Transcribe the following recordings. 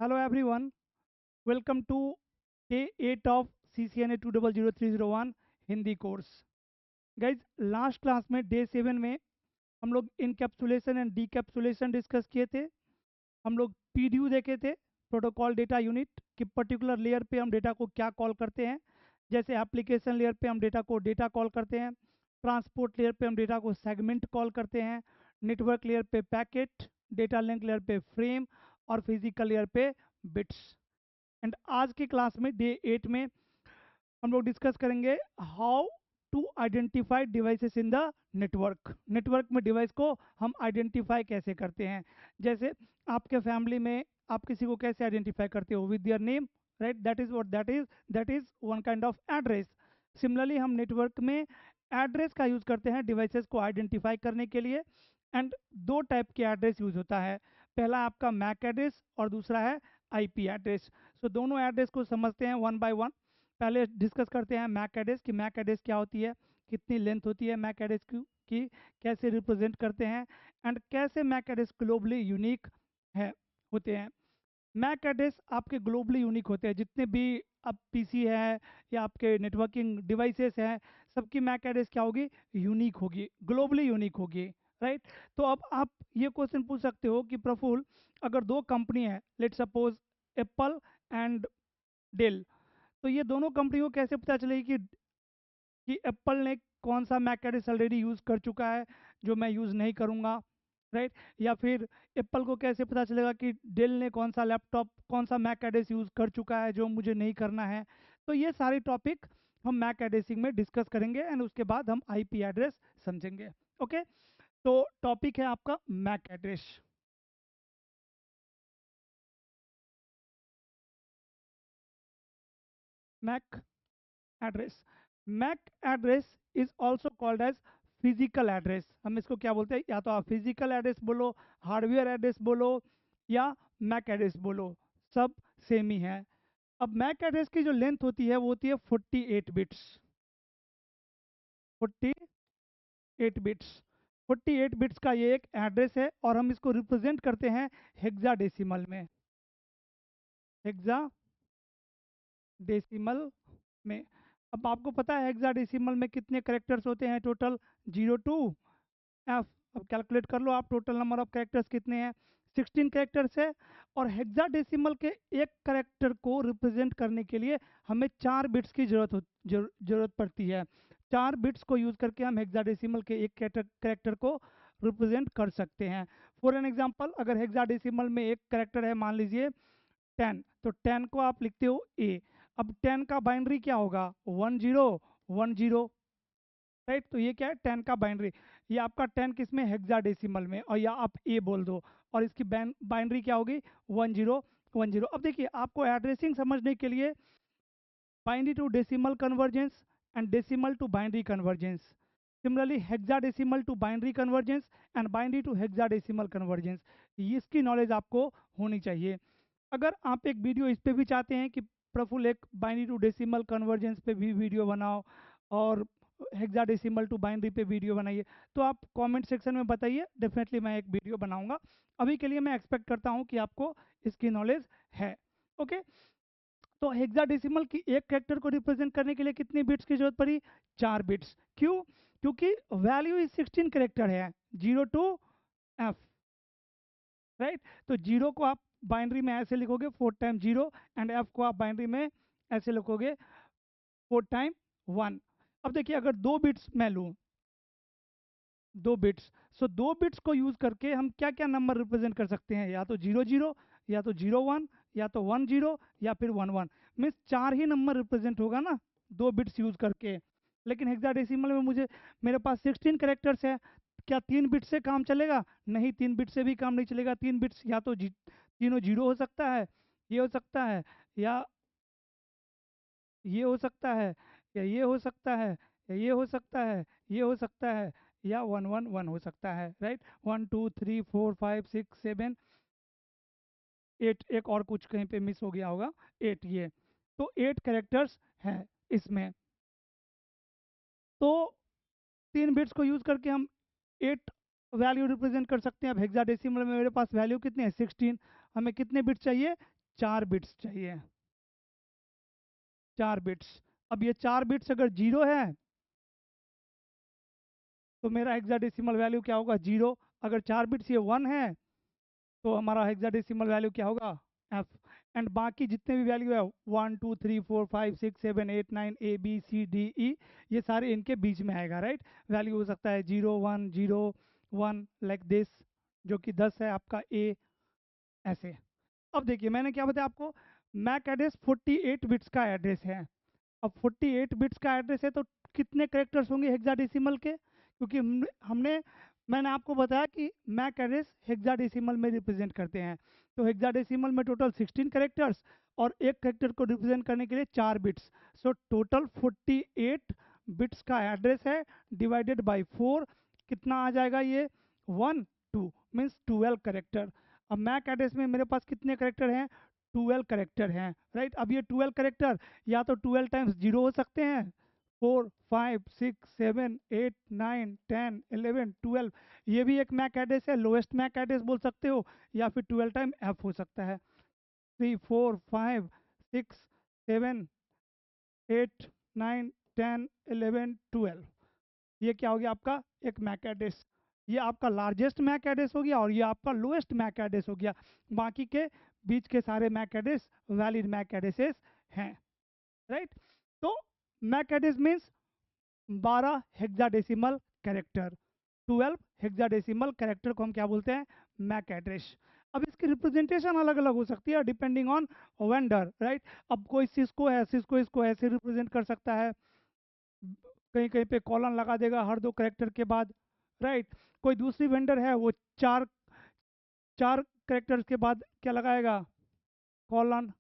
Hello everyone, welcome to day 8 of CCNA 200301 Hindi course. Guys last class में day 7 में हम लोग इनकैप्सुलेशन एंड डीकैप्सुलेशन डिस्कस किए थे। हम लोग पीडीयू देखे थे, प्रोटोकॉल डेटा यूनिट कि पर्टिकुलर लेयर पे हम डेटा को क्या कॉल करते हैं। जैसे एप्लीकेशन लेयर पे हम डेटा को डेटा कॉल करते हैं, ट्रांसपोर्ट लेयर पे हम डेटा को सेगमेंट कॉल करते हैं, नेटवर्क लेयर पे पैकेट, डेटा लिंक लेयर पे फ्रेम और फिजिकल लेयर पे बिट्स। एंड आज की क्लास में डे 8 में हम लोग डिस्कस करेंगे how to identify devices in the network. Network में डिवाइस को हम आइडेंटिफाई कैसे करते हैं। जैसे आपके फैमिली में आप किसी को कैसे आइडेंटिफाई करते हो, with your name, right? That is what that is one kind of address. Similarly हम नेटवर्क में एड्रेस का यूज करते हैं डिवाइसेस को आइडेंटिफाई करने के लिए। एंड दो टाइप के एड्रेस यूज होता है, पहला आपका मैक एड्रेस और दूसरा है आईपी एड्रेस। सो दोनों एड्रेस को समझते हैं वन बाय वन। पहले डिस्कस करते हैं मैक एड्रेस कि मैक एड्रेस क्या होती है, कितनी लेंथ होती है मैक एड्रेस की, कैसे रिप्रेजेंट करते हैं एंड कैसे मैक एड्रेस ग्लोबली यूनिक है होते हैं। मैक एड्रेस आपके ग्लोबली यूनिक होते हैं, जितने भी अब पीसी है या आपके नेटवर्किंग डिवाइसेस हैं, सबकी मैक एड्रेस क्या होगी, यूनिक होगी, ग्लोबली यूनिक होगी, राइट? तो अब आप ये क्वेश्चन पूछ सकते हो कि प्रफुल, अगर दो कंपनी है, let suppose Apple and Dell, तो ये दोनों कंपनी को कैसे पता चलेगी कि एप्पल ने कौन सा मैक एड्रेस ऑलरेडी यूज़ कर चुका है जो मैं यूज़ नहीं करूँगा, राइट? या फिर एप्पल को कैसे पता चलेगा कि डेल ने कौन सा लैपटॉप कौन सा मैक एड्रेस यूज़ कर चुका है जो मुझे नहीं करना है। तो ये सारे टॉपिक हम मैक एड्रेसिंग में डिस्कस करेंगे एंड उसके बाद हम आईपी एड्रेस समझेंगे। ओके, तो टॉपिक है आपका MAC address. MAC address, MAC address is also called as physical address. हम इसको क्या बोलते हैं, या तो आप फिजिकल एड्रेस बोलो, हार्डवेयर एड्रेस बोलो या मैक एड्रेस बोलो, सब सेम ही है। अब मैक एड्रेस की जो लेंथ होती है वो होती है 48 बिट्स। 48 बिट्स, 48 बिट्स का ये एक एड्रेस है और हम इसको रिप्रेजेंट करते हैं हेक्साडेसिमल में। हेक्सा डेसिमल में। अब आपको पता है हेक्साडेसिमल में कितने करेक्टर्स होते हैं टोटल, 0 to F। अब कैलकुलेट कर लो आप, टोटल नंबर ऑफ कैरेक्टर्स कितने हैं, 16 कैरेक्टर्स है। और हेक्साडेसिमल के एक करेक्टर को रिप्रेजेंट करने के लिए हमें 4 बिट्स की जरूरत पड़ती है। 4 बिट्स को यूज करके हम हेक्साडेसिमल के एक करेक्टर को रिप्रेजेंट कर सकते हैं। फॉर एन एग्जांपल, अगर हेक्साडेसिमल में एक करेक्टर है, मान लीजिए 10, तो 10 को आप लिखते हो ए। अब 10 का बाइनरी क्या होगा, 1010, राइट? तो ये क्या है, 10 का बाइनरी। ये आपका 10 किस में, हेक्साडेसिमल में, और या आप ए बोल दो। और इसकी बाइनरी क्या होगी, 1010। अब देखिए, आपको एड्रेसिंग समझने के लिए binary to decimal conversions and decimal to binary conversions, similarly hexadecimal to binary conversions and binary to hexadecimal conversions, इसकी नॉलेज आपको होनी चाहिए। अगर आप एक वीडियो इस पे भी चाहते हैं कि प्रफुल एक बाइनरी टू डेसिमल कन्वर्जेंस पे भी वीडियो बनाओ और हेक्साडेसिमल टू बाइनरी पे वीडियो बनाइए, तो आप कमेंट सेक्शन में बताइए, डेफिनेटली मैं एक वीडियो बनाऊंगा। अभी के लिए मैं एक्सपेक्ट करता हूँ कि आपको इसकी नॉलेज है। ओके, तो हेक्साडेसिमल की एक कैरेक्टर को रिप्रेजेंट करने के लिए कितनी बिट्स की जरूरत पड़ी, 4 बिट्स। क्यों? क्योंकि वैल्यू इज 16 कैरेक्टर है, 0 to F, राइट? तो जीरो को आप बाइनरी में ऐसे लिखोगे 4 टाइम 0, एंड एफ को आप बाइनरी में ऐसे लिखोगे 4 टाइम 1। अब देखिए, अगर 2 बिट्स मैं लूँ, 2 बिट्स, सो 2 बिट्स को यूज करके हम क्या क्या नंबर रिप्रेजेंट कर सकते हैं, या तो 0 0, या तो 0 1, या तो 1 0, या फिर 1 1। मीन्स 4 ही नंबर रिप्रेजेंट होगा ना 2 बिट्स यूज करके। लेकिन हेक्साडेसिमल में मुझे, मेरे पास 16 कैरेक्टर्स है, क्या 3 बिट्स से काम चलेगा, नहीं, 3 बिट्स से भी काम नहीं चलेगा। 3 बिट्स या तो तीनों जीरो हो सकता है, ये हो सकता है, या ये हो सकता है, या ये हो सकता है, या ये हो सकता है, ये हो सकता है, या 1 1 1 हो सकता है, राइट? 1 2 3 4 5 6 7 8, एक और कुछ कहीं पे मिस हो गया होगा, 8 ये। तो 8 कैरेक्टर्स हैं इसमें। तो 3 बिट्स को यूज करके हम 8 वैल्यू रिप्रेजेंट कर सकते हैं। अब हेक्साडेसिमल में मेरे पास वैल्यू कितने हैं, 16। हमें कितने बिट्स चाहिए, 4 बिट्स चाहिए, 4 बिट्स। अब ये 4 बिट्स अगर जीरो है तो मेरा हेक्साडेसिमल वैल्यू क्या होगा, जीरो। अगर 4 बिट्स ये 1 है तो हमारा हेक्साडेसिमल वैल्यू क्या होगा, एफ। एंड बाकी जितने भी वैल्यू है 1 2 3 4 5 6 7 8 9 A B C D E, ये सारे इनके बीच में आएगा, राइट। वैल्यू हो सकता है 0 1 0 1 लाइक दिस, जो कि 10 है आपका ए, ऐसे। अब देखिए मैंने क्या बताया आपको, मैक एड्रेस 48 बिट्स का एड्रेस है। अब 48 बिट्स का एड्रेस है तो कितने करेक्टर्स होंगे हेक्साडेसिमल के, क्योंकि मैंने आपको बताया कि मैक एड्रेस हेक्साडेसिमल में रिप्रेजेंट करते हैं। तो हेक्साडेसिमल में टोटल 16 करेक्टर्स और एक करेक्टर को रिप्रेजेंट करने के लिए 4 बिट्स। सो टोटल 48 बिट्स का एड्रेस है, डिवाइडेड बाय 4 कितना आ जाएगा ये, 1 2 मीन्स 12 करेक्टर। अब मैक एड्रेस में मेरे पास कितने करेक्टर हैं, 12 करेक्टर हैं, राइट। अब ये 12 करेक्टर या तो 12 टाइम्स जीरो हो सकते हैं, 4 5 6 7 8 9 10 11 12, ये भी एक मैक एड्रेस है, लोएस्ट मैक एड्रेस बोल सकते हो, या फिर 12 टाइम एफ हो सकता है। 3 4 5 6 7 8 9 10 11 12, ये क्या हो गया आपका एक मैक एड्रेस। ये आपका लार्जेस्ट मैक एड्रेस हो गया और ये आपका लोएस्ट मैक एड्रेस हो गया। बाकी के बीच के सारे MAC address valid MAC addresses हैं, राइट। तो MAC address means 12 hexadecimal character, 12 hexadecimal character को हम क्या बोलते हैं, मैक एड्रेस। अब इसकी रिप्रेजेंटेशन अलग अलग हो सकती है डिपेंडिंग ऑन वेंडर, राइट। अब कोई सिस्को है, सिस्को इसको ऐसे रिप्रेजेंट कर सकता है, कहीं कहीं पे कॉलन लगा देगा हर दो करेक्टर के बाद, राइट। कोई दूसरी वेंडर है वो चार चार करेक्टर्स के बाद क्या लगाएगा, कॉलन,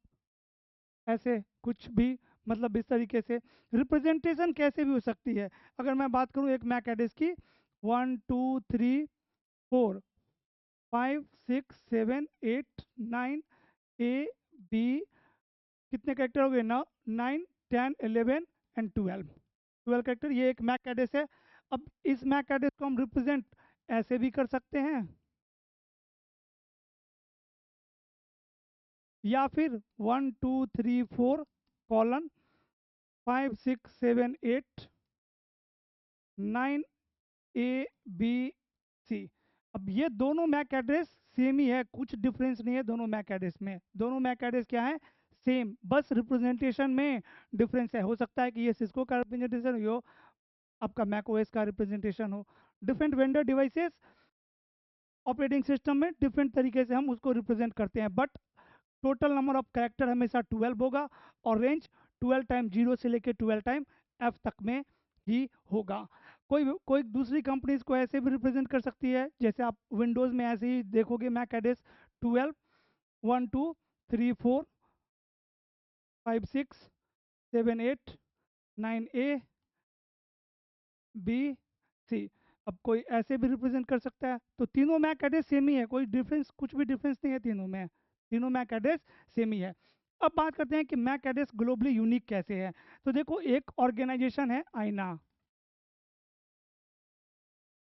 ऐसे कुछ भी, मतलब इस तरीके से रिप्रेजेंटेशन कैसे भी हो सकती है। अगर मैं बात करूं एक मैक एड्रेस की, 1 2 3 4 5 6 7 8 9 A B, कितने करेक्टर हो गए ना, 9 10 11 एंड 12, 12 करेक्टर, ये एक मैक एड्रेस है। अब इस मैक एड्रेस को हम रिप्रेजेंट ऐसे भी कर सकते हैं, या फिर 1 2 3 4 5 6 7 8 9 A B C। अब ये दोनों मैक एड्रेस सेम ही है, कुछ डिफरेंस नहीं है दोनों मैक एड्रेस में। दोनों मैक एड्रेस क्या है, सेम, बस रिप्रेजेंटेशन में डिफरेंस है। हो सकता है कि ये सिस्को का रिप्रेजेंटेशन हो, आपका मैक ओएस का रिप्रेजेंटेशन हो। Different vendor devices operating system में डिफरेंट तरीके से हम उसको रिप्रेजेंट करते हैं, but total number of character हमेशा 12 होगा और रेंज 12 टाइम जीरो से लेकर 12 टाइम एफ तक में ही होगा। कोई दूसरी कंपनीज को ऐसे भी रिप्रेजेंट कर सकती है, जैसे आप विंडोज़ में ऐसे ही देखोगे Mac address 12 1 2 3 4 5 6 7 8 9 A B C। अब कोई ऐसे भी रिप्रेजेंट कर सकता है। तो तीनों मैक एड्रेस सेम ही है, कोई डिफरेंस, कुछ भी डिफरेंस नहीं है तीनों में, तीनों मैक एड्रेस सेम ही है। अब बात करते हैं कि मैक एड्रेस ग्लोबली यूनिक कैसे है। तो देखो एक ऑर्गेनाइजेशन है आईना,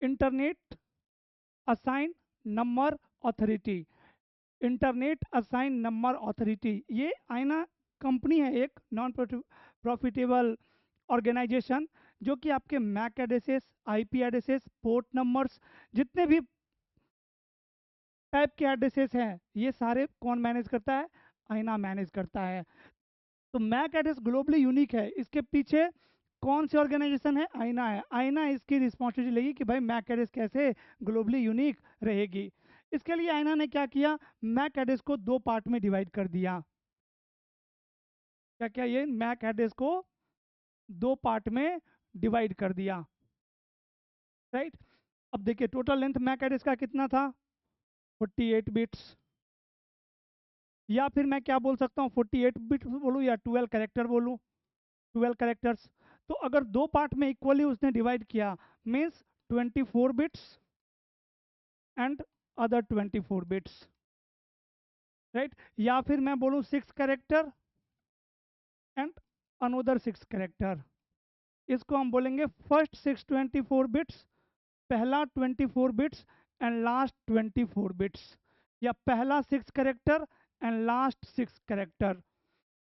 internet assign number authority, internet assign number authority, ये आईना कंपनी है, एक नॉन प्रॉफिटेबल ऑर्गेनाइजेशन, जो कि आपके MAC addresses, IP addresses, port numbers, जितने भी टाइप के एड्रेसेस हैं, ये सारे कौन मैनेज करता है, आईना मैनेज करता है। तो मैक एड्रेस ग्लोबली यूनिक है, इसके पीछे कौन सी ऑर्गेनाइजेशन है, आईना है। आईना इसकी रिस्पॉन्सिबिलिटी लेगी कि भाई मैक एड्रेस कैसे ग्लोबली यूनिक रहेगी। इसके लिए आईना ने क्या किया, मैक एड्रेस को दो पार्ट में डिवाइड कर दिया। क्या क्या, ये मैक एड्रेस को दो पार्ट में डिवाइड कर दिया, राइट। अब देखिए टोटल लेंथ मैक एड्रेस का कितना था, 48 बिट्स, या फिर मैं क्या बोल सकता हूँ, 48 बिट्स बोलूँ या 12 कैरेक्टर बोलूँ, 12 कैरेक्टर्स। तो अगर दो पार्ट में इक्वली उसने डिवाइड किया, means 24 bits and other 24 bits, right. या फिर मैं बोलूँ 6 कैरेक्टर एंड अनदर 6 कैरेक्टर, इसको हम बोलेंगे फर्स्ट 6 24 बिट्स, पहला 24 बिट्स एंड लास्ट 24 बिट्स, या पहला 6 कैरेक्टर एंड लास्ट 6 कैरेक्टर।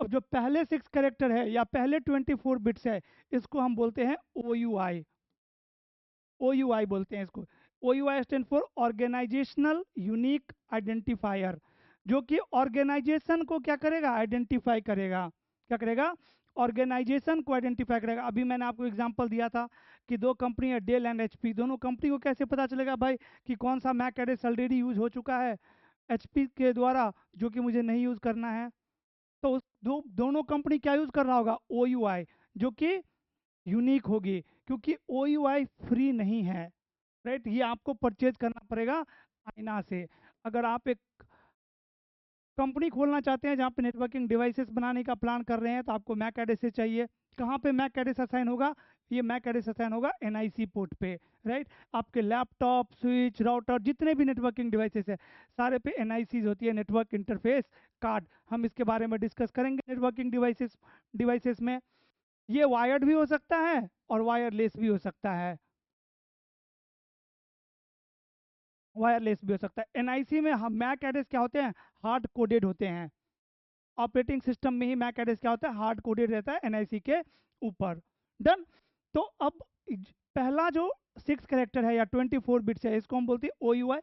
अब जो पहले 6 कैरेक्टर है या पहले 24 बिट्स है, इसको हम बोलते हैं ओ यू आई। ओ यू आई बोलते हैं इसको। O U I stand for organizational unique identifier, जो कि ऑर्गेनाइजेशन को क्या करेगा, आइडेंटिफाई करेगा। क्या करेगा, ऑर्गेनाइजेशन को आइडेंटिफाई करेगा। अभी मैंने आपको एग्जांपल दिया था कि दो कंपनी है, डेल एंड एचपी, दोनों कंपनी को कैसे पता चलेगा भाई कि कौन सा मैक एड्रेस ऑलरेडी यूज हो चुका है एचपी के द्वारा, जो कि मुझे नहीं यूज करना है। तो उस दोनों कंपनी क्या यूज कर रहा होगा, ओ यू आई, जो कि यूनिक होगी, क्योंकि ओ यू आई फ्री नहीं है, राइट। ये आपको परचेज करना पड़ेगा आईना से। अगर आप एक कंपनी खोलना चाहते हैं जहाँ पे नेटवर्किंग डिवाइसेस बनाने का प्लान कर रहे हैं, तो आपको मैक एड्रेस चाहिए। कहाँ पे मैक एड्रेस असाइन होगा, ये मैक एड्रेस असाइन होगा एनआईसी पोर्ट पे, राइट। आपके लैपटॉप, स्विच, राउटर, जितने भी नेटवर्किंग डिवाइसेस है, सारे पे एनआईसी होती है, नेटवर्क इंटरफेस कार्ड। हम इसके बारे में डिस्कस करेंगे नेटवर्किंग डिवाइसेस में। ये वायर्ड भी हो सकता है और वायरलेस भी हो सकता है, वायरलेस भी हो सकता है। एनआईसी में हम मैक एड्रेस क्या होते हैं, हार्ड कोडेड होते हैं। ऑपरेटिंग सिस्टम में ही मैक एड्रेस क्या होता है, हार्ड कोडेड रहता है एनआईसी के ऊपर। डन। तो अब पहला जो 6 कैरेक्टर है या 24 बिट्स है, इसको हम बोलते हैं O U I,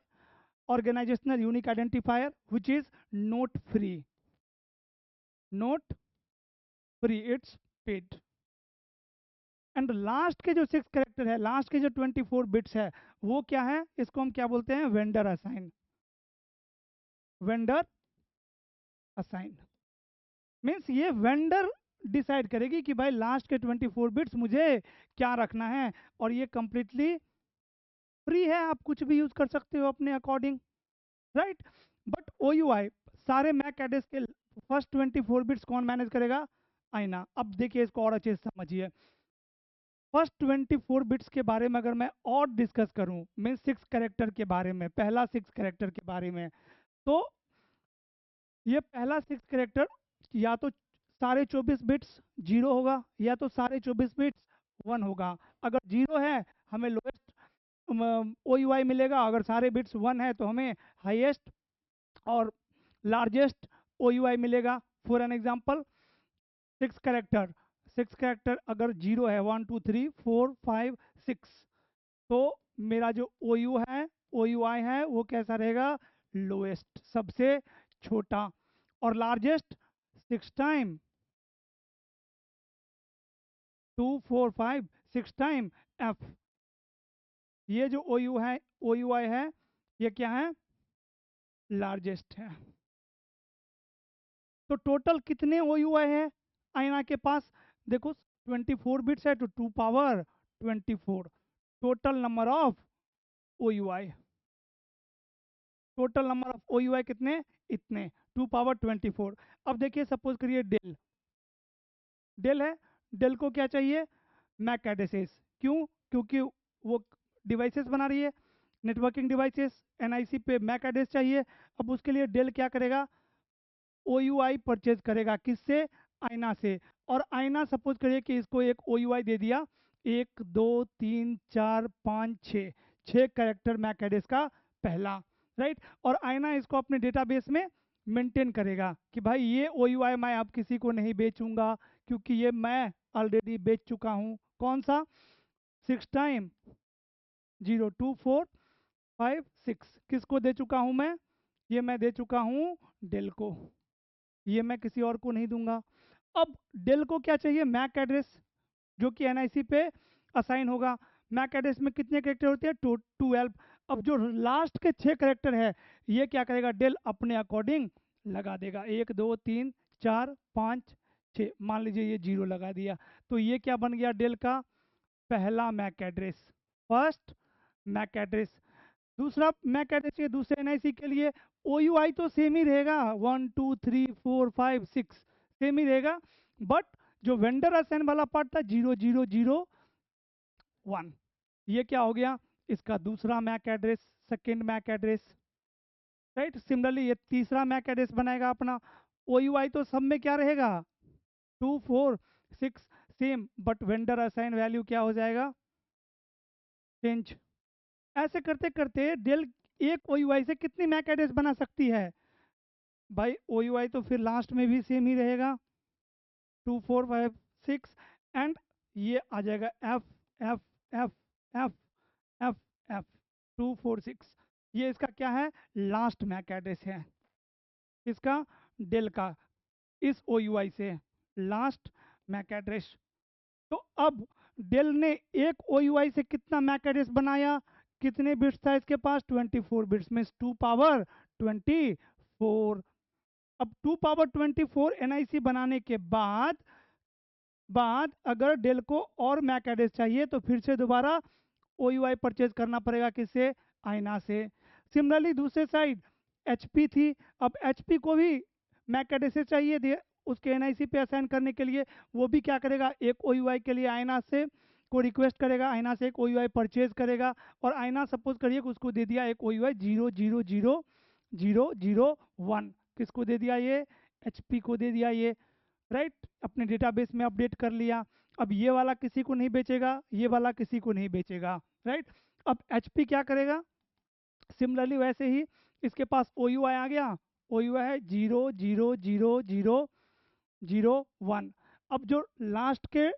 organizational unique identifier, which is not free. Not free, it's paid. And last के जो 6 कैरेक्टर है, लास्ट के जो 24 बिट्स है, वो क्या है, इसको हम क्या बोलते हैं, vendor assign. Vendor assign means ये वेंडर डिसाइड करेगी कि भाई लास्ट के 24 बिट्स मुझे क्या रखना है, और ये कंप्लीटली फ्री है, आप कुछ भी यूज कर सकते हो अपने according, right. But O U I सारे मैक एड्रेस के फर्स्ट 24 बिट्स कौन मैनेज करेगा, आईना। अब देखिए इसको और अच्छे से समझिए। फर्स्ट 24 बिट्स के बारे में अगर मैं और डिस्कस करूं, मीन 6 कैरेक्टर के बारे में, पहला 6 कैरेक्टर के बारे में, तो ये पहला 6 कैरेक्टर या तो सारे 24 बिट्स जीरो होगा, या तो सारे 24 बिट्स वन होगा। अगर जीरो है, हमें लोएस्ट ओ यू आई मिलेगा। अगर सारे बिट्स वन है, तो हमें हाईएस्ट और लार्जेस्ट ओ यू आई मिलेगा। For an example, 6 character, 6 character अगर जीरो है, 1 2 3 4 5 6, तो मेरा जो ओ यू है, ओ यू आई है, वो कैसा रहेगा, लोएस्ट, सबसे छोटा। और लार्जेस्ट 6 टाइम, 2 4 5 6 टाइम एफ। ये जो ओ यू है, ओ यू आई है, ये क्या है, लार्जेस्ट है। तो टोटल कितने ओ यू आई है आईना के पास, देखो 24 बिट्स है तो 2 power 24, total number of O U I, total number of O U I कितने, इतने, 2 पावर 24। अब देखिए सपोज करिए डेल, डेल है, डेल को क्या चाहिए, मैक एड्रेसेस। क्यों, क्योंकि वो डिवाइसेस बना रही है, नेटवर्किंग डिवाइसेस, एनआईसी पे मैक एड्रेस चाहिए। अब उसके लिए डेल क्या करेगा, ओ यू आई परचेज करेगा, किससे, आईना से। और आईना सपोज करिए कि इसको एक ओ यू आई दे दिया, 1 2 3 4 5 6, 6 कैरेक्टर मैक एड्रेस का पहला, राइट। और आईना इसको अपने डेटाबेस में मेंटेन करेगा कि भाई ये ओ यू आई मैं अब किसी को नहीं बेचूंगा, क्योंकि ये मैं ऑलरेडी बेच चुका हूँ। कौन सा, 6 टाइम 0 2 4 5 6, किसको दे चुका हूँ मैं, ये मैं दे चुका हूँ डेल को, ये मैं किसी और को नहीं दूंगा। अब डेल को क्या चाहिए, मैक एड्रेस, जो कि एनआईसी पे असाइन होगा। मैक एड्रेस में कितने करेक्टर होते हैं, 12। अब जो लास्ट के 6 करेक्टर है, ये क्या करेगा, डेल अपने अकॉर्डिंग लगा देगा, 1 2 3 4 5 6, मान लीजिए ये जीरो लगा दिया, तो ये क्या बन गया डेल का पहला MAC address, first MAC address. दूसरा मैक एड्रेस चाहिए दूसरे एनआईसी के लिए, ओ यू आई तो सेम ही रहेगा, 1 2 3 4 5 6 सेम ही रहेगा। बट जो वेंडर असाइन वाला पार्ट था, 0 0 0 1, ये क्या हो गया, इसका दूसरा MAC address, second MAC address, right. Similarly ये तीसरा मैक एड्रेस बनाएगा अपना। ओ यू आई तो सब में क्या रहेगा, 2 4 6 same, but vendor assign value क्या हो जाएगा, चेंज। ऐसे करते करते डेल एक ओ यू आई से कितनी मैक एड्रेस बना सकती है, भाई ओ यू आई तो फिर लास्ट में भी सेम ही रहेगा, 2456, एंड ये आ जाएगा F F F F F F 246। ये इसका क्या है, लास्ट मैक एड्रेस है इसका, डेल का, इस ओ यू आई से लास्ट मैक एड्रेस। तो अब डेल ने एक ओ यू आई से कितना मैक एड्रेस बनाया, कितने बिट्स था इसके पास, 24 बिट्स में 2 पावर 24। अब 2 पावर 24 एनआईसी बनाने के बाद अगर डेल को और मैक एड्रेस चाहिए तो फिर से दोबारा ओ यू आई परचेज करना पड़ेगा, किससे, आईना से। सिमिलरली दूसरे साइड एचपी थी, अब एचपी को भी मैक एड्रेस चाहिए थे उसके एनआईसी पे असाइन करने के लिए, वो भी क्या करेगा, एक ओ यू आई के लिए आईना से को रिक्वेस्ट करेगा, आईना से एक ओ यू आई परचेज करेगा, और आईना सपोज करिए कि उसको दे दिया एक ओ यू आई 0000001, किसको दे दिया ये, एचपी को दे दिया ये, राइट, अपने डेटाबेस में अपडेट कर लिया। अब ये वाला किसी को नहीं बेचेगा, ये वाला किसी को नहीं बेचेगा, राइट। अब एचपी क्या करेगा, सिमिलरली वैसे ही इसके पास ओ यू आई आ गया, ओ यू आई है 0000001। अब जो लास्ट के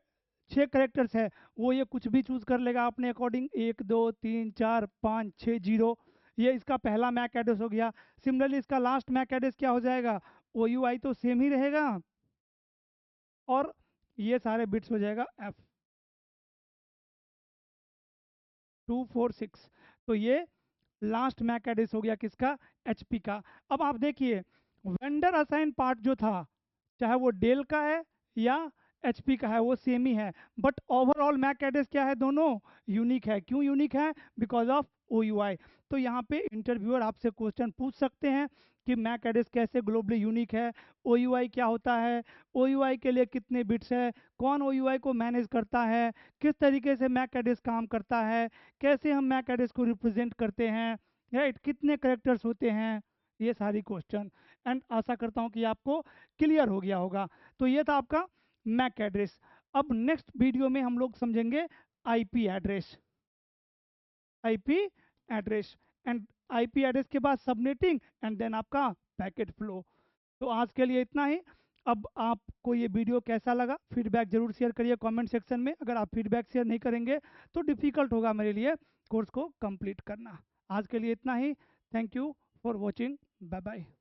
6 करेक्टर्स है वो ये कुछ भी चूज कर लेगा अपने अकॉर्डिंग, 1 2 3 4 5 6 0, ये इसका पहला मैक एड्रेस हो गया। सिमिलरली इसका लास्ट मैक एड्रेस क्या हो जाएगा, ओ यू आई तो सेम ही रहेगा, और ये सारे बिट्स हो जाएगा एफ 246। तो ये लास्ट मैक एड्रेस हो गया किसका, एचपी का। अब आप देखिए वेंडर असाइन पार्ट जो था, चाहे वो डेल का है या एचपी का है, वो सेम ही है, बट ओवरऑल मैक एड्रेस क्या है, दोनों यूनिक है। क्यों यूनिक है, बिकॉज ऑफ ओ यू आई। तो यहाँ पे इंटरव्यूअर आपसे क्वेश्चन पूछ सकते हैं कि मैक एड्रेस कैसे ग्लोबली यूनिक है, ओ यू आई क्या होता है, ओ यू आई के लिए कितने बिट्स है, कौन ओ यू आई को मैनेज करता है, किस तरीके से मैक एड्रेस काम करता है, कैसे हम मैक एड्रेस को रिप्रेजेंट करते हैं, राइट, कितने करेक्टर्स होते हैं, ये सारी क्वेश्चन। एंड आशा करता हूँ कि आपको क्लियर हो गया होगा। तो ये था आपका मैक एड्रेस। अब नेक्स्ट वीडियो में हम लोग समझेंगे IP address, IP address, and IP address के बाद सबनेटिंग, एंड देन आपका पैकेट फ्लो। तो आज के लिए इतना ही। अब आपको ये वीडियो कैसा लगा, फीडबैक जरूर शेयर करिए कमेंट सेक्शन में। अगर आप फीडबैक शेयर नहीं करेंगे तो डिफ़िकल्ट होगा मेरे लिए कोर्स को कंप्लीट करना। आज के लिए इतना ही। Thank you for watching, bye bye.